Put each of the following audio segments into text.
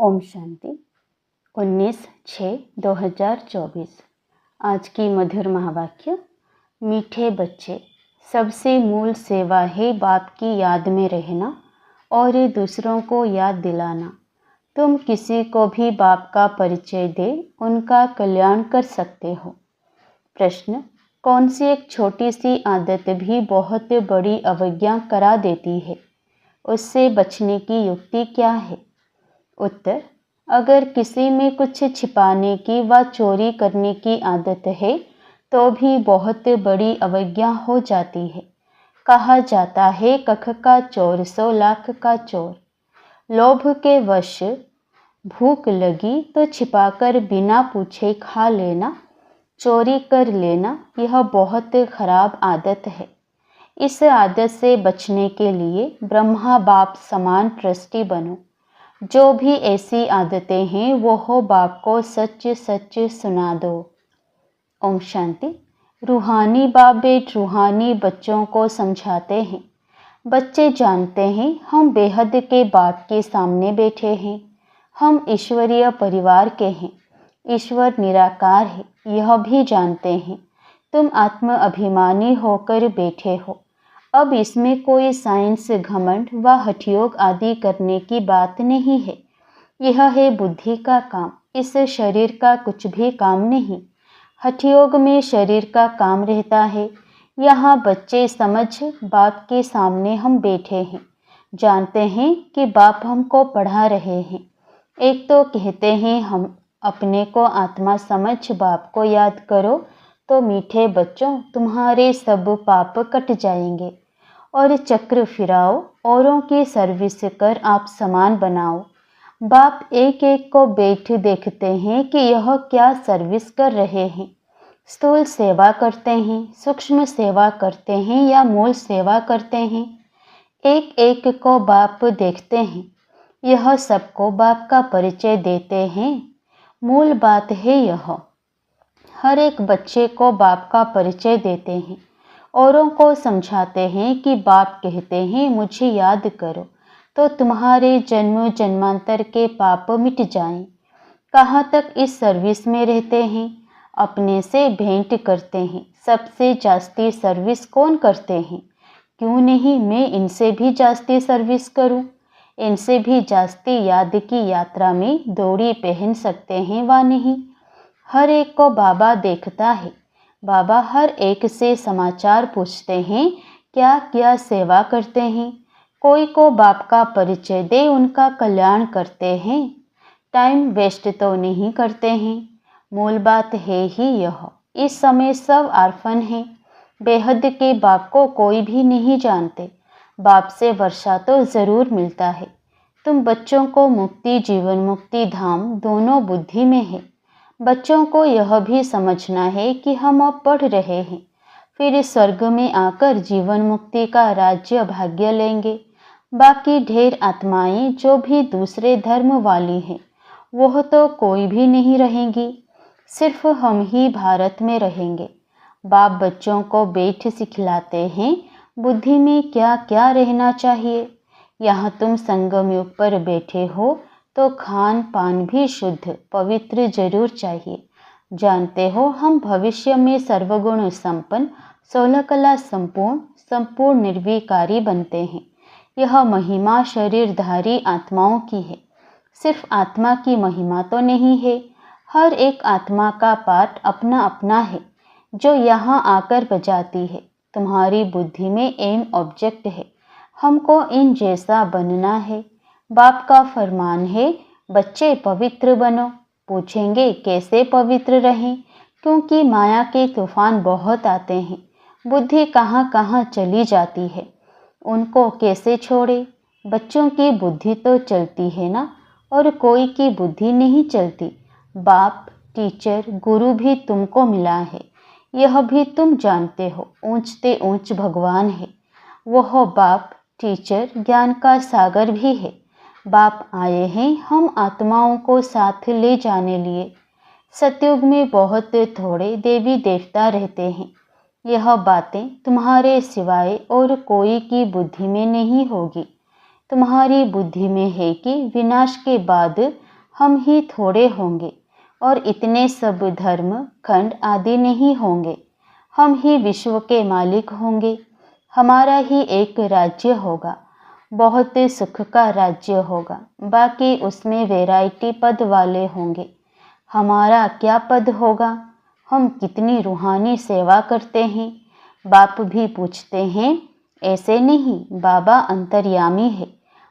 ओम शांति 19/6/2024। आज की मधुर महावाक्य। मीठे बच्चे, सबसे मूल सेवा है बाप की याद में रहना और दूसरों को याद दिलाना। तुम किसी को भी बाप का परिचय दे उनका कल्याण कर सकते हो। प्रश्न, कौन सी एक छोटी सी आदत भी बहुत बड़ी अवज्ञा करा देती है? उससे बचने की युक्ति क्या है? उत्तर, अगर किसी में कुछ छिपाने की व चोरी करने की आदत है तो भी बहुत बड़ी अवज्ञा हो जाती है। कहा जाता है, कख का चोर 100 लाख का चोर। लोभ के वश भूख लगी तो छिपाकर बिना पूछे खा लेना, चोरी कर लेना, यह बहुत खराब आदत है। इस आदत से बचने के लिए ब्रह्मा बाप समान ट्रस्टी बनो। जो भी ऐसी आदतें हैं वो हो बाप को सच सच सुना दो। ओम शांति। रूहानी बाप बेट रूहानी बच्चों को समझाते हैं। बच्चे जानते हैं हम बेहद के बाप के सामने बैठे हैं। हम ईश्वरीय परिवार के हैं। ईश्वर निराकार है, यह भी जानते हैं। तुम आत्म अभिमानी होकर बैठे हो। अब इसमें कोई साइंस, घमंड व हठयोग आदि करने की बात नहीं है। यह है बुद्धि का काम, इस शरीर का कुछ भी काम नहीं। हठयोग में शरीर का काम रहता है। यहाँ बच्चे समझ बाप के सामने हम बैठे हैं, जानते हैं कि बाप हमको पढ़ा रहे हैं। एक तो कहते हैं हम अपने को आत्मा समझ बाप को याद करो तो मीठे बच्चों तुम्हारे सब पाप कट जाएंगे और चक्र फिराओ, औरों की सर्विस कर आप समान बनाओ। बाप एक एक को बैठ देखते हैं कि यह क्या सर्विस कर रहे हैं। स्थूल सेवा करते हैं, सूक्ष्म सेवा करते हैं या मूल सेवा करते हैं। एक एक को बाप देखते हैं। यह सबको बाप का परिचय देते हैं। मूल बात है यह। हर एक बच्चे को बाप का परिचय देते हैं। औरों को समझाते हैं कि बाप कहते हैं मुझे याद करो तो तुम्हारे जन्म जन्मांतर के पाप मिट जाएं। कहाँ तक इस सर्विस में रहते हैं? अपने से भेंट करते हैं। सबसे जास्ती सर्विस कौन करते हैं? क्यों नहीं मैं इनसे भी जास्ती सर्विस करूं? इनसे भी जास्ती याद की यात्रा में दौड़ी पहन सकते हैं व नहीं? हर एक को बाबा देखता है। बाबा हर एक से समाचार पूछते हैं, क्या क्या सेवा करते हैं। कोई को बाप का परिचय दे उनका कल्याण करते हैं। टाइम वेस्ट तो नहीं करते हैं। मूल बात है ही यह। इस समय सब आर्फन हैं। बेहद के बाप को कोई भी नहीं जानते। बाप से वर्षा तो जरूर मिलता है। तुम बच्चों को मुक्ति, जीवन मुक्ति धाम दोनों बुद्धि में है। बच्चों को यह भी समझना है कि हम अब पढ़ रहे हैं, फिर स्वर्ग में आकर जीवन मुक्ति का राज्य भाग्य लेंगे। बाकी ढेर आत्माएं जो भी दूसरे धर्म वाली हैं वह तो कोई भी नहीं रहेंगी। सिर्फ हम ही भारत में रहेंगे। बाप बच्चों को बैठ सिखलाते हैं बुद्धि में क्या क्या रहना चाहिए। यहाँ तुम संगम युग पर बैठे हो तो खान पान भी शुद्ध पवित्र जरूर चाहिए। जानते हो हम भविष्य में सर्वगुण संपन्न, 16 कला संपूर्ण निर्विकारी बनते हैं। यह महिमा शरीरधारी आत्माओं की है। सिर्फ आत्मा की महिमा तो नहीं है। हर एक आत्मा का पार्ट अपना अपना है जो यहाँ आकर बजाती है। तुम्हारी बुद्धि में एम ऑब्जेक्ट है, हमको इन जैसा बनना है। बाप का फरमान है, बच्चे पवित्र बनो। पूछेंगे कैसे पवित्र रहें? क्योंकि माया के तूफान बहुत आते हैं। बुद्धि कहाँ कहाँ चली जाती है, उनको कैसे छोड़े? बच्चों की बुद्धि तो चलती है ना, और कोई की बुद्धि नहीं चलती। बाप, टीचर, गुरु भी तुमको मिला है, यह भी तुम जानते हो। ऊंचते ऊंच भगवान है। वह बाप, टीचर, ज्ञान का सागर भी है। बाप आए हैं हम आत्माओं को साथ ले जाने लिए। सतयुग में बहुत थोड़े देवी देवता रहते हैं। यह बातें तुम्हारे सिवाय और कोई की बुद्धि में नहीं होगी। तुम्हारी बुद्धि में है कि विनाश के बाद हम ही थोड़े होंगे और इतने सब धर्म खंड आदि नहीं होंगे। हम ही विश्व के मालिक होंगे। हमारा ही एक राज्य होगा, बहुत सुख का राज्य होगा। बाकी उसमें वैरायटी पद वाले होंगे। हमारा क्या पद होगा? हम कितनी रूहानी सेवा करते हैं। बाप भी पूछते हैं, ऐसे नहीं, बाबा अंतर्यामी है।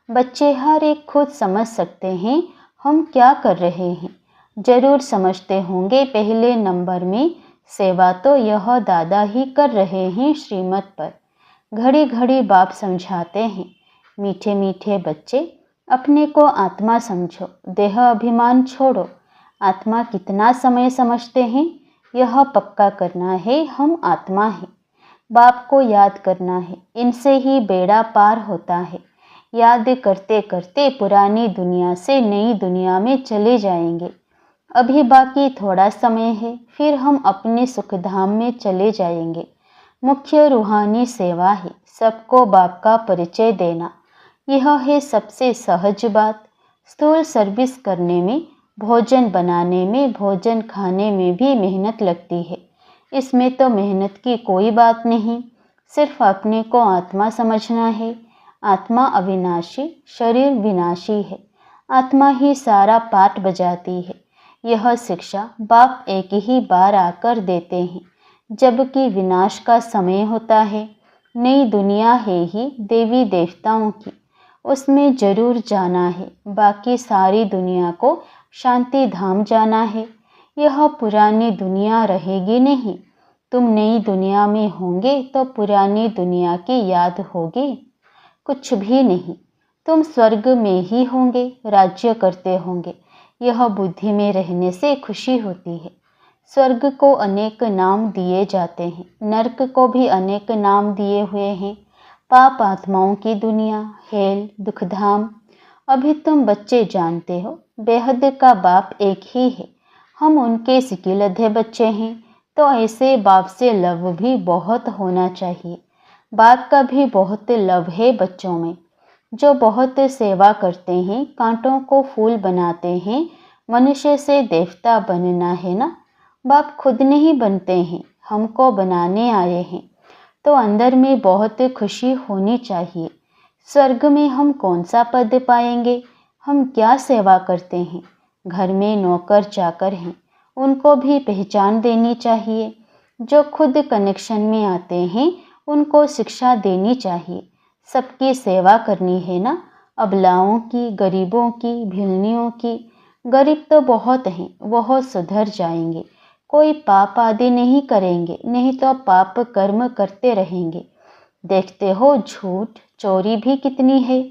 बच्चे हर एक खुद समझ सकते हैं हम क्या कर रहे हैं। जरूर समझते होंगे पहले नंबर में सेवा तो यह दादा ही कर रहे हैं श्रीमत पर। घड़ी घड़ी बाप समझाते हैं, मीठे मीठे बच्चे, अपने को आत्मा समझो, देह अभिमान छोड़ो। आत्मा कितना समय समझते हैं, यह पक्का करना है हम आत्मा हैं। बाप को याद करना है, इनसे ही बेड़ा पार होता है। याद करते करते पुरानी दुनिया से नई दुनिया में चले जाएंगे। अभी बाकी थोड़ा समय है, फिर हम अपने सुखधाम में चले जाएंगे। मुख्य रूहानी सेवा है सबको बाप का परिचय देना। यह है सबसे सहज बात। स्थूल सर्विस करने में, भोजन बनाने में, भोजन खाने में भी मेहनत लगती है। इसमें तो मेहनत की कोई बात नहीं, सिर्फ अपने को आत्मा समझना है। आत्मा अविनाशी, शरीर विनाशी है। आत्मा ही सारा पाठ बजाती है। यह शिक्षा बाप एक ही बार आकर देते हैं, जबकि विनाश का समय होता है। नई दुनिया है ही देवी देवताओं की, उसमें जरूर जाना है। बाकी सारी दुनिया को शांति धाम जाना है। यह पुरानी दुनिया रहेगी नहीं। तुम नई दुनिया में होंगे तो पुरानी दुनिया की याद होगी? कुछ भी नहीं। तुम स्वर्ग में ही होंगे, राज्य करते होंगे। यह बुद्धि में रहने से खुशी होती है। स्वर्ग को अनेक नाम दिए जाते हैं, नरक को भी अनेक नाम दिए हुए हैं। पाप आत्माओं की दुनिया, हेल, दुखधाम। अभी तुम बच्चे जानते हो बेहद का बाप एक ही है। हम उनके सिकिलधे बच्चे हैं, तो ऐसे बाप से लव भी बहुत होना चाहिए। बाप का भी बहुत लव है बच्चों में, जो बहुत सेवा करते हैं, कांटों को फूल बनाते हैं। मनुष्य से देवता बनना है ना। बाप खुद नहीं बनते हैं, हमको बनाने आए हैं। तो अंदर में बहुत खुशी होनी चाहिए। स्वर्ग में हम कौन सा पद पाएंगे? हम क्या सेवा करते हैं? घर में नौकर चाकर हैं, उनको भी पहचान देनी चाहिए। जो खुद कनेक्शन में आते हैं उनको शिक्षा देनी चाहिए। सबकी सेवा करनी है ना, अबलाओं की, गरीबों की, भिलनियों की। गरीब तो बहुत हैं, वह सुधर जाएंगे। कोई पाप आदि नहीं करेंगे, नहीं तो पाप कर्म करते रहेंगे। देखते हो झूठ चोरी भी कितनी है।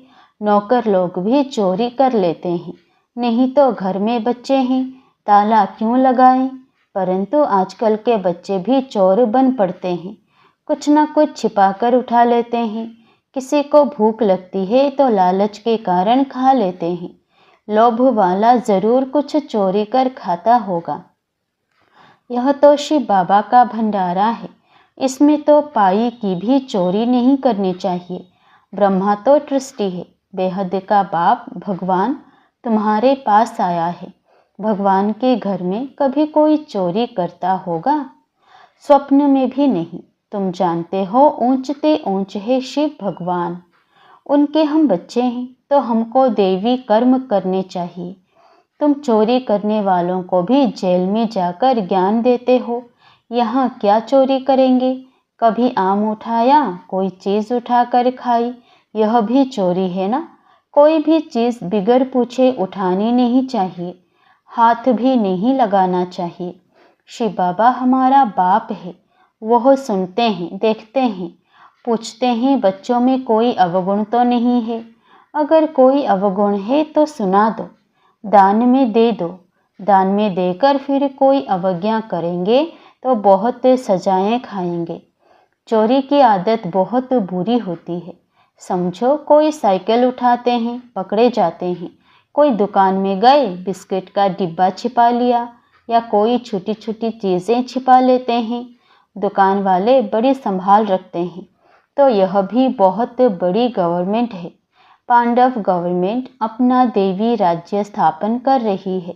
नौकर लोग भी चोरी कर लेते हैं। नहीं तो घर में बच्चे हैं, ताला क्यों लगाएं? परंतु आजकल के बच्चे भी चोर बन पड़ते हैं। कुछ ना कुछ छिपा कर उठा लेते हैं। किसी को भूख लगती है तो लालच के कारण खा लेते हैं। लोभ वाला जरूर कुछ चोरी कर खाता होगा। यह तो शिव बाबा का भंडारा है, इसमें तो पाई की भी चोरी नहीं करनी चाहिए। ब्रह्मा तो ट्रस्टी है। बेहद का बाप भगवान तुम्हारे पास आया है। भगवान के घर में कभी कोई चोरी करता होगा? स्वप्न में भी नहीं। तुम जानते हो ऊंचते ऊंच है शिव भगवान। उनके हम बच्चे हैं, तो हमको देवी कर्म करने चाहिए। तुम चोरी करने वालों को भी जेल में जाकर ज्ञान देते हो। यहाँ क्या चोरी करेंगे? कभी आम उठाया, कोई चीज़ उठाकर खाई, यह भी चोरी है ना। कोई भी चीज़ बिगर पूछे उठानी नहीं चाहिए, हाथ भी नहीं लगाना चाहिए। शिव बाबा हमारा बाप है, वह सुनते हैं, देखते हैं, पूछते हैं बच्चों में कोई अवगुण तो नहीं है। अगर कोई अवगुण है तो सुना दो, दान में दे दो। दान में देकर फिर कोई अवज्ञा करेंगे तो बहुत सजाएं खाएंगे। चोरी की आदत बहुत बुरी होती है। समझो कोई साइकिल उठाते हैं, पकड़े जाते हैं। कोई दुकान में गए, बिस्किट का डिब्बा छिपा लिया, या कोई छोटी छोटी चीज़ें छिपा लेते हैं। दुकान वाले बड़ी संभाल रखते हैं। तो यह भी बहुत बड़ी गवर्नमेंट है। पांडव गवर्नमेंट अपना देवी राज्य स्थापन कर रही है।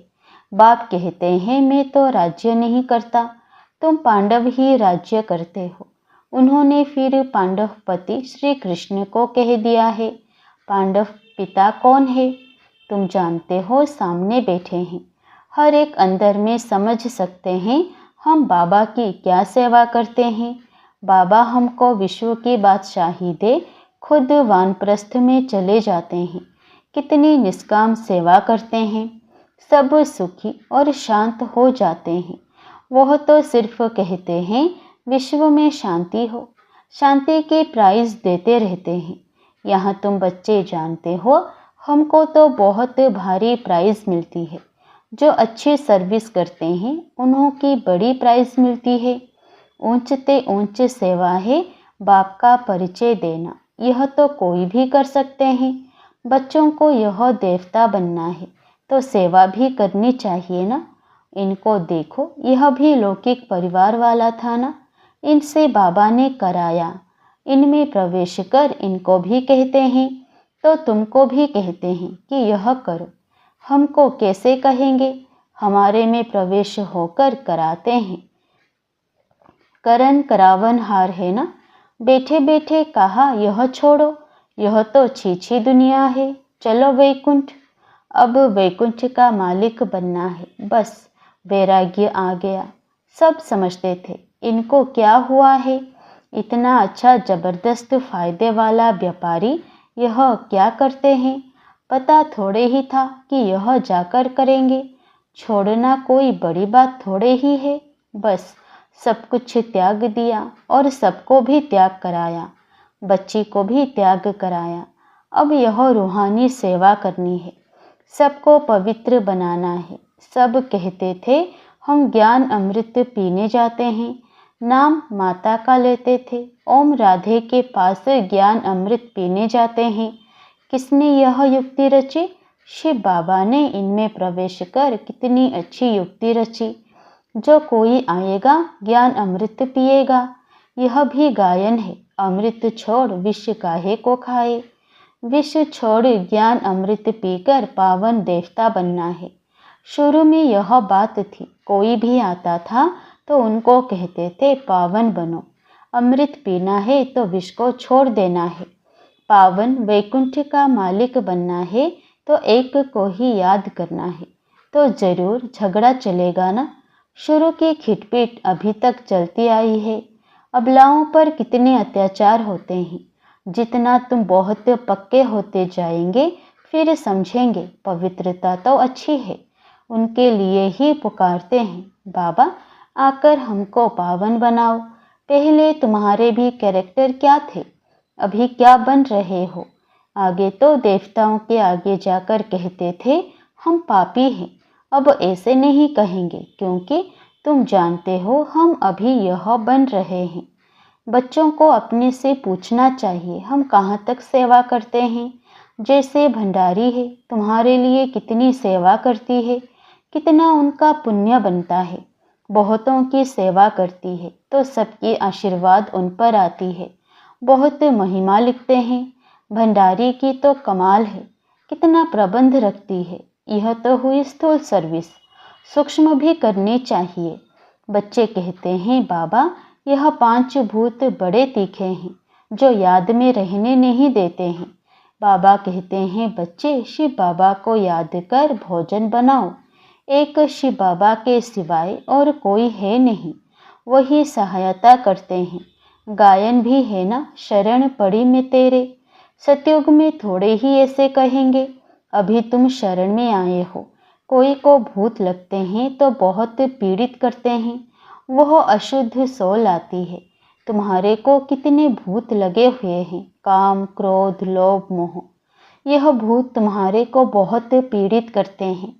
बाप कहते हैं मैं तो राज्य नहीं करता, तुम पांडव ही राज्य करते हो। उन्होंने फिर पांडवपति श्री कृष्ण को कह दिया है। पांडव पिता कौन है? तुम जानते हो, सामने बैठे हैं। हर एक अंदर में समझ सकते हैं हम बाबा की क्या सेवा करते हैं। बाबा हमको विश्व की बादशाही दे, खुद वानप्रस्थ में चले जाते हैं। कितनी निष्काम सेवा करते हैं, सब सुखी और शांत हो जाते हैं। वह तो सिर्फ कहते हैं विश्व में शांति हो, शांति के प्राइज देते रहते हैं। यहाँ तुम बच्चे जानते हो, हमको तो बहुत भारी प्राइज मिलती है। जो अच्छी सर्विस करते हैं उन्हों की बड़ी प्राइज मिलती है। ऊंचते ऊंच सेवा है बाप का परिचय देना, यह तो कोई भी कर सकते हैं। बच्चों को यह देवता बनना है तो सेवा भी करनी चाहिए ना। इनको देखो, यह भी लौकिक परिवार वाला था ना, इनसे बाबा ने कराया। इनमें प्रवेश कर इनको भी कहते हैं तो तुमको भी कहते हैं कि यह करो। हमको कैसे कहेंगे, हमारे में प्रवेश होकर कराते हैं। करण करावन हार है ना। बैठे बैठे कहा यह छोड़ो, यह तो छीछी दुनिया है, चलो वैकुंठ। अब वैकुंठ का मालिक बनना है, बस वैराग्य आ गया। सब समझते थे इनको क्या हुआ है, इतना अच्छा जबरदस्त फायदे वाला व्यापारी यह क्या करते हैं। पता थोड़े ही था कि यह जाकर करेंगे। छोड़ना कोई बड़ी बात थोड़े ही है, बस सब कुछ त्याग दिया और सबको भी त्याग कराया, बच्ची को भी त्याग कराया। अब यह रूहानी सेवा करनी है, सबको पवित्र बनाना है। सब कहते थे हम ज्ञान अमृत पीने जाते हैं, नाम माता का लेते थे। ओम राधे के पास ज्ञान अमृत पीने जाते हैं। किसने यह युक्ति रची? शिव बाबा ने इनमें प्रवेश कर कितनी अच्छी युक्ति रची। जो कोई आएगा ज्ञान अमृत पिएगा। यह भी गायन है, अमृत छोड़ विष काहे को खाए। विष छोड़ ज्ञान अमृत पीकर पावन देवता बनना है। शुरू में यह बात थी, कोई भी आता था तो उनको कहते थे पावन बनो, अमृत पीना है तो विष को छोड़ देना है। पावन वैकुंठ का मालिक बनना है तो एक को ही याद करना है। तो जरूर झगड़ा चलेगा ना। शुरू की खिटपिट अभी तक चलती आई है। अबलाओं पर कितने अत्याचार होते हैं। जितना तुम बहुत पक्के होते जाएंगे फिर समझेंगे पवित्रता तो अच्छी है। उनके लिए ही पुकारते हैं, बाबा आकर हमको पावन बनाओ। पहले तुम्हारे भी कैरेक्टर क्या थे, अभी क्या बन रहे हो। आगे तो देवताओं के आगे जाकर कहते थे हम पापी हैं, अब ऐसे नहीं कहेंगे क्योंकि तुम जानते हो हम अभी यह बन रहे हैं। बच्चों को अपने से पूछना चाहिए हम कहाँ तक सेवा करते हैं। जैसे भंडारी है, तुम्हारे लिए कितनी सेवा करती है, कितना उनका पुण्य बनता है। बहुतों की सेवा करती है तो सबकी आशीर्वाद उन पर आती है। बहुत महिमा लिखते हैं। भंडारी की तो कमाल है, कितना प्रबंध रखती है। यह तो हुई स्थूल सर्विस, सूक्ष्म भी करनी चाहिए। बच्चे कहते हैं बाबा यह 5 भूत बड़े तीखे हैं जो याद में रहने नहीं देते हैं। बाबा कहते हैं बच्चे शिव बाबा को याद कर भोजन बनाओ। एक शिव बाबा के सिवाय और कोई है नहीं, वही सहायता करते हैं। गायन भी है ना, शरण पड़ी में तेरे। सतयुग में थोड़े ही ऐसे कहेंगे, अभी तुम शरण में आए हो। कोई को भूत लगते हैं तो बहुत पीड़ित करते हैं, वह अशुद्ध सोल आती है। तुम्हारे को कितने भूत लगे हुए हैं, काम क्रोध लोभ मोह। यह भूत तुम्हारे को बहुत पीड़ित करते हैं।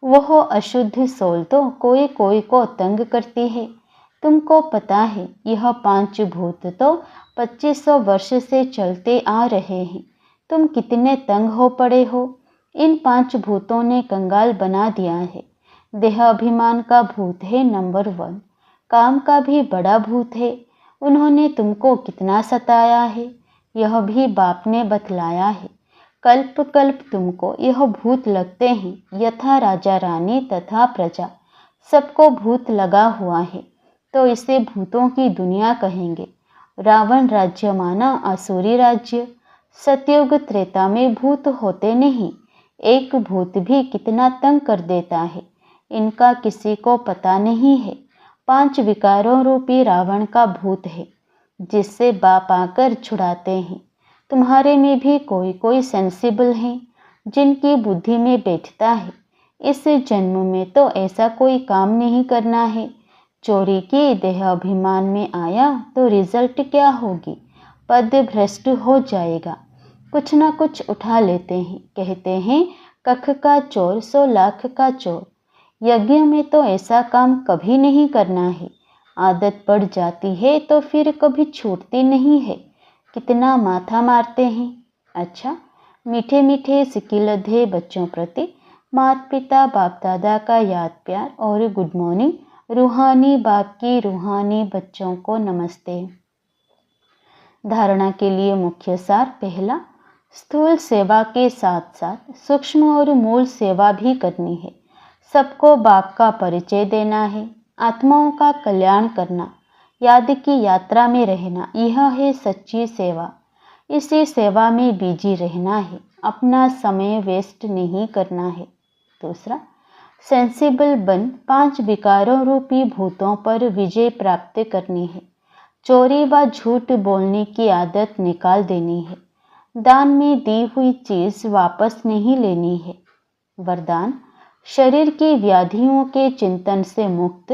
वह अशुद्ध सोल तो कोई कोई को तंग करती है। तुमको पता है यह 5 भूत तो 2500 वर्ष से चलते आ रहे हैं। तुम कितने तंग हो पड़े हो। इन 5 भूतों ने कंगाल बना दिया है। देह अभिमान का भूत है नंबर 1, काम का भी बड़ा भूत है। उन्होंने तुमको कितना सताया है, यह भी बाप ने बतलाया है। कल्प कल्प तुमको यह भूत लगते हैं, यथा राजा रानी तथा प्रजा सबको भूत लगा हुआ है, तो इसे भूतों की दुनिया कहेंगे। रावण राज्य माना आसुरी राज्य। सतयुग त्रेता में भूत होते नहीं, एक भूत भी कितना तंग कर देता है, इनका किसी को पता नहीं है। 5 विकारों रूपी रावण का भूत है, जिससे बाप आकर छुड़ाते हैं। तुम्हारे में भी कोई कोई सेंसिबल हैं, जिनकी बुद्धि में बैठता है। इस जन्म में तो ऐसा कोई काम नहीं करना है। चोरी की देह अभिमान में आया तो रिजल्ट क्या होगी? पद भ्रष्ट हो जाएगा। कुछ ना कुछ उठा लेते हैं, कहते हैं कख का चोर 100 लाख का चोर। यज्ञ में तो ऐसा काम कभी नहीं करना है। आदत पड़ जाती है तो फिर कभी छूटती नहीं है। कितना माथा मारते हैं। अच्छा, मीठे मीठे सिकिलधे बच्चों प्रति माता पिता बाप दादा का याद प्यार और गुड मॉर्निंग। रूहानी बाप की रूहानी बच्चों को नमस्ते। धारणा के लिए मुख्य सार। पहला, स्थूल सेवा के साथ साथ सूक्ष्म और मूल सेवा भी करनी है। सबको बाप का परिचय देना है, आत्माओं का कल्याण करना, याद की यात्रा में रहना, यह है सच्ची सेवा। इसी सेवा में बिजी रहना है, अपना समय वेस्ट नहीं करना है। दूसरा, सेंसिबल बन 5 विकारों रूपी भूतों पर विजय प्राप्त करनी है। चोरी व झूठ बोलने की आदत निकाल देनी है। दान में दी हुई चीज वापस नहीं लेनी है। वरदान, शरीर की व्याधियों के चिंतन से मुक्त,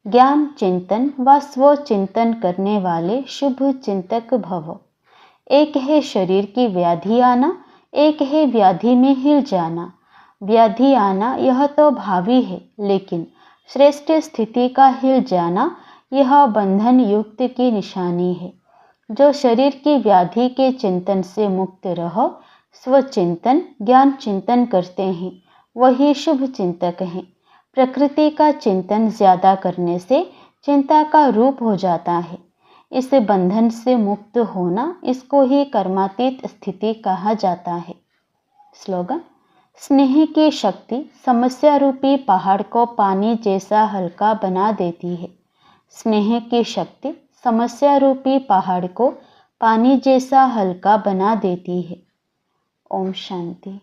ज्ञान चिंतन व स्व चिंतन करने वाले शुभ चिंतक भव। एक है शरीर की व्याधि आना, एक है व्याधि में हिल जाना। व्याधि आना यह तो भावी है, लेकिन श्रेष्ठ स्थिति का हिल जाना यह बंधन युक्त की निशानी है। जो शरीर की व्याधि के चिंतन से मुक्त रहो, स्वचिंतन ज्ञान चिंतन करते हैं, वही शुभ चिंतक हैं। प्रकृति का चिंतन ज्यादा करने से चिंता का रूप हो जाता है। इस बंधन से मुक्त होना, इसको ही कर्मातीत स्थिति कहा जाता है। स्लोगन, स्नेह की शक्ति समस्या रूपी पहाड़ को पानी जैसा हल्का बना देती है। स्नेह की शक्ति समस्या रूपी पहाड़ को पानी जैसा हल्का बना देती है। ओम शांति।